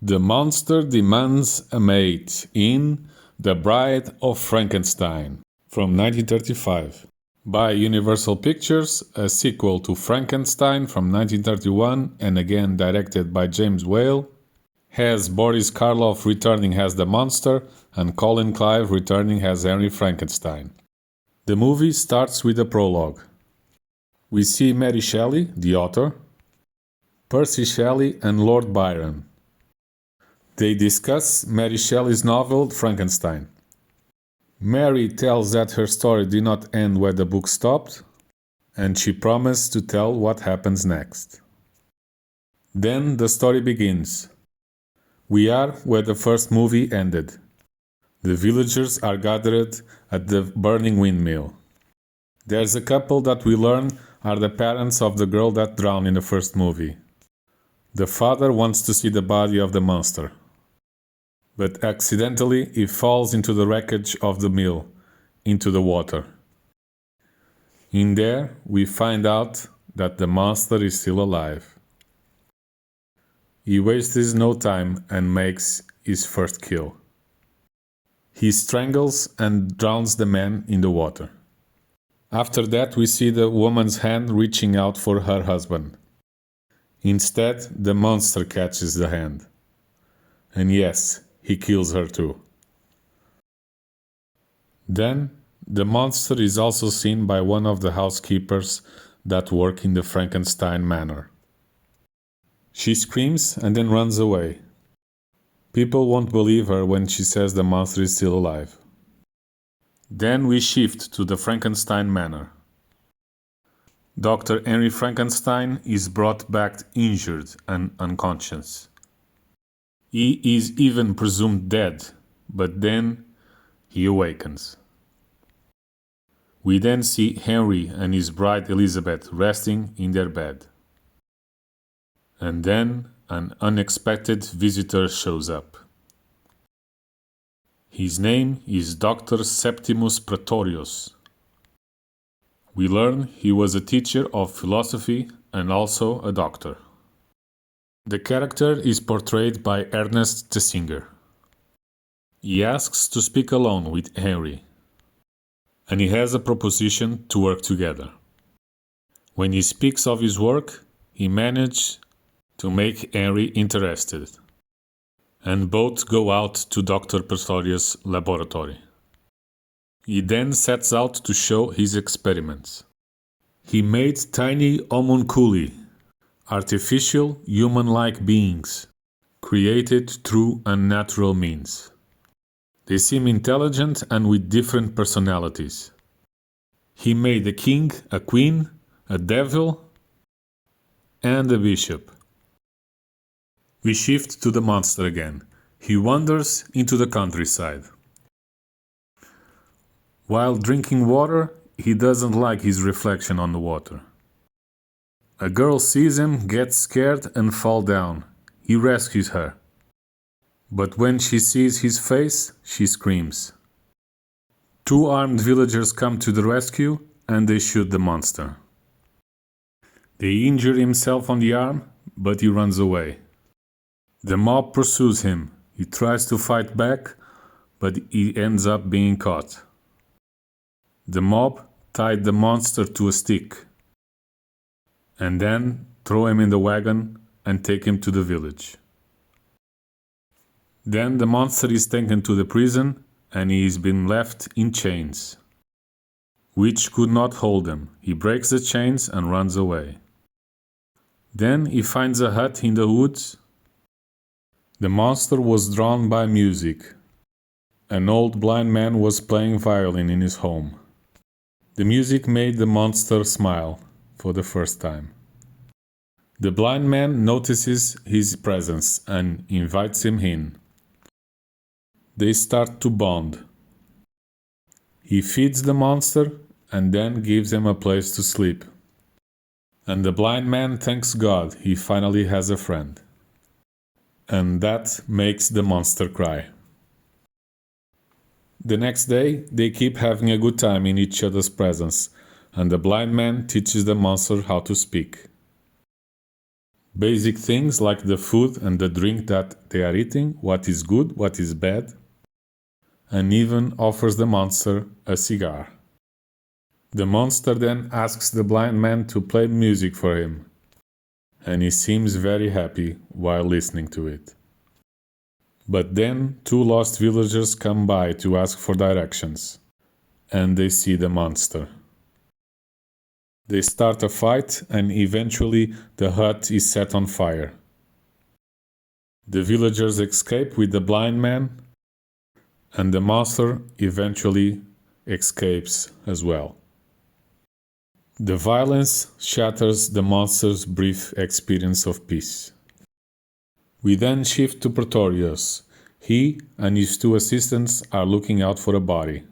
The monster demands a mate in The Bride of Frankenstein from 1935. By Universal Pictures, a sequel to Frankenstein from 1931 and again directed by James Whale, has Boris Karloff returning as the monster and Colin Clive returning as Henry Frankenstein. The movie starts with a prologue. We see Mary Shelley, the author, Percy Shelley and Lord Byron. They discuss Mary Shelley's novel Frankenstein. Mary tells that her story did not end where the book stopped, and she promised to tell what happens next. Then the story begins. We are where the first movie ended. The villagers are gathered at the burning windmill. There's a couple that we learn are the parents of the girl that drowned in the first movie. The father wants to see the body of the monster, but accidentally he falls into the wreckage of the mill, into the water. In there, we find out that the monster is still alive. He wastes no time and makes his first kill. He strangles and drowns the man in the water. After that, we see the woman's hand reaching out for her husband. Instead, the monster catches the hand. And yes, he kills her too. Then, the monster is also seen by one of the housekeepers that work in the Frankenstein manor. She screams and then runs away. People won't believe her when she says the monster is still alive. Then we shift to the Frankenstein manor. Dr. Henry Frankenstein is brought back injured and unconscious. He is even presumed dead, but then he awakens. We then see Henry and his bride Elizabeth resting in their bed. And then an unexpected visitor shows up. His name is Dr. Septimus Praetorius. We learn he was a teacher of philosophy and also a doctor. The character is portrayed by Ernest Tessinger. He asks to speak alone with Henry, and he has a proposition to work together. When he speaks of his work, he manages to make Henry interested, and both go out to Dr. Pretorius' laboratory. He then sets out to show his experiments. He made tiny homunculi, artificial human-like beings, created through unnatural means. They seem intelligent and with different personalities. He made a king, a queen, a devil, and a bishop. We shift to the monster again. He wanders into the countryside. While drinking water, he doesn't like his reflection on the water. A girl sees him, gets scared and falls down. He rescues her. But when she sees his face, she screams. Two armed villagers come to the rescue and they shoot the monster. They injure himself on the arm, but he runs away. The mob pursues him. He tries to fight back, but he ends up being caught. The mob tied the monster to a stick and then throw him in the wagon and take him to the village. Then the monster is taken to the prison and he is been left in chains, which could not hold him. He breaks the chains and runs away. Then he finds a hut in the woods. The monster was drawn by music. An old blind man was playing violin in his home. The music made the monster smile for the first time. The blind man notices his presence and invites him in. They start to bond. He feeds the monster and then gives him a place to sleep. And the blind man thanks God he finally has a friend. And that makes the monster cry. The next day, they keep having a good time in each other's presence, and the blind man teaches the monster how to speak. Basic things like the food and the drink that they are eating, what is good, what is bad, and even offers the monster a cigar. The monster then asks the blind man to play music for him, and he seems very happy while listening to it. But then two lost villagers come by to ask for directions, and they see the monster. They start a fight, and eventually the hut is set on fire. The villagers escape with the blind man, and the monster eventually escapes as well. The violence shatters the monster's brief experience of peace. We then shift to Pretorius. He and his two assistants are looking out for a body.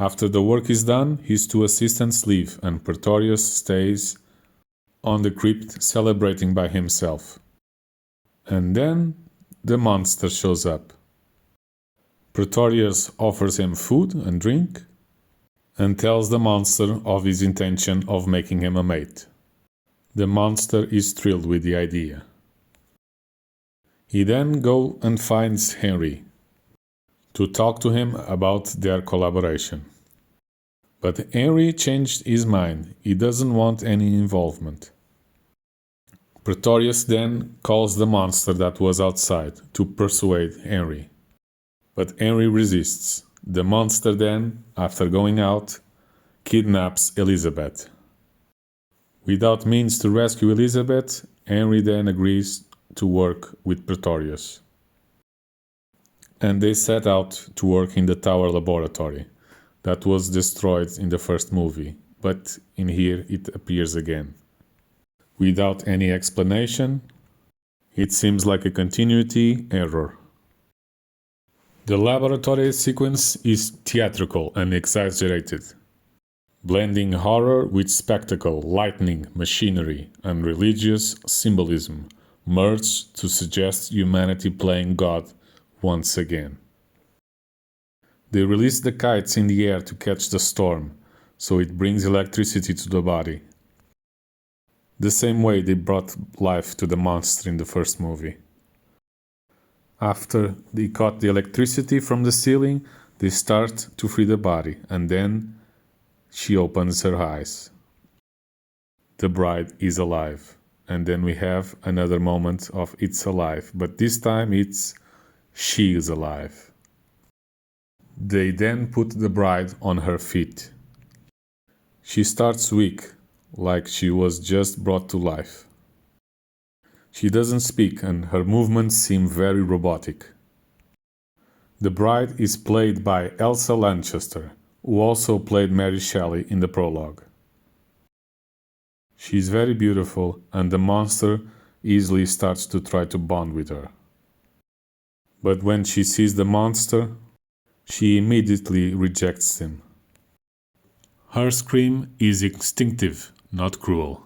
After the work is done, his two assistants leave and Pretorius stays on the crypt celebrating by himself. And then the monster shows up. Pretorius offers him food and drink and tells the monster of his intention of making him a mate. The monster is thrilled with the idea. He then goes and finds Henry to talk to him about their collaboration. But Henry changed his mind. He doesn't want any involvement. Pretorius then calls the monster that was outside to persuade Henry. But Henry resists. The monster then, after going out, kidnaps Elizabeth. Without means to rescue Elizabeth, Henry then agrees to work with Pretorius. And they set out to work in the Tower Laboratory that was destroyed in the first movie, but in here it appears again. Without any explanation, it seems like a continuity error. The laboratory sequence is theatrical and exaggerated, blending horror with spectacle, lightning, machinery, and religious symbolism merged to suggest humanity playing God once again. They release the kites in the air to catch the storm, so it brings electricity to the body. The same way they brought life to the monster in the first movie. After they cut the electricity from the ceiling, they start to free the body, and then she opens her eyes. The bride is alive. And then we have another moment of it's alive, but this time it's she is alive. They then put the bride on her feet. She starts weak, like she was just brought to life. She doesn't speak and her movements seem very robotic. The bride is played by Elsa Lanchester, who also played Mary Shelley in the prologue. She is very beautiful and the monster easily starts to try to bond with her. But when she sees the monster, she immediately rejects him. Her scream is instinctive, not cruel.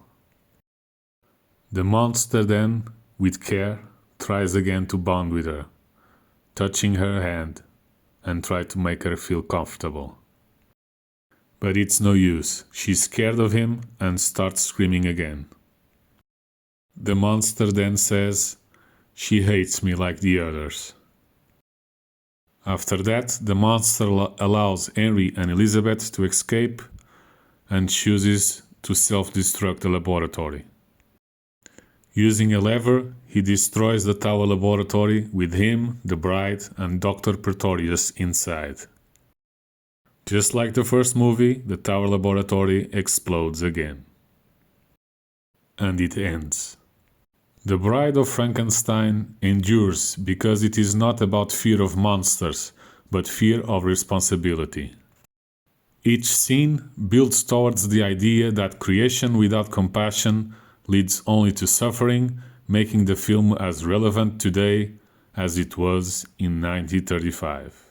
The monster then, with care, tries again to bond with her, touching her hand and try to make her feel comfortable. But it's no use. She's scared of him and starts screaming again. The monster then says, "She hates me like the others." After that, the monster allows Henry and Elizabeth to escape and chooses to self-destruct the laboratory. Using a lever, he destroys the Tower Laboratory with him, the bride, and Dr. Pretorius inside. Just like the first movie, the Tower Laboratory explodes again. And it ends. The Bride of Frankenstein endures because it is not about fear of monsters, but fear of responsibility. Each scene builds towards the idea that creation without compassion leads only to suffering, making the film as relevant today as it was in 1935.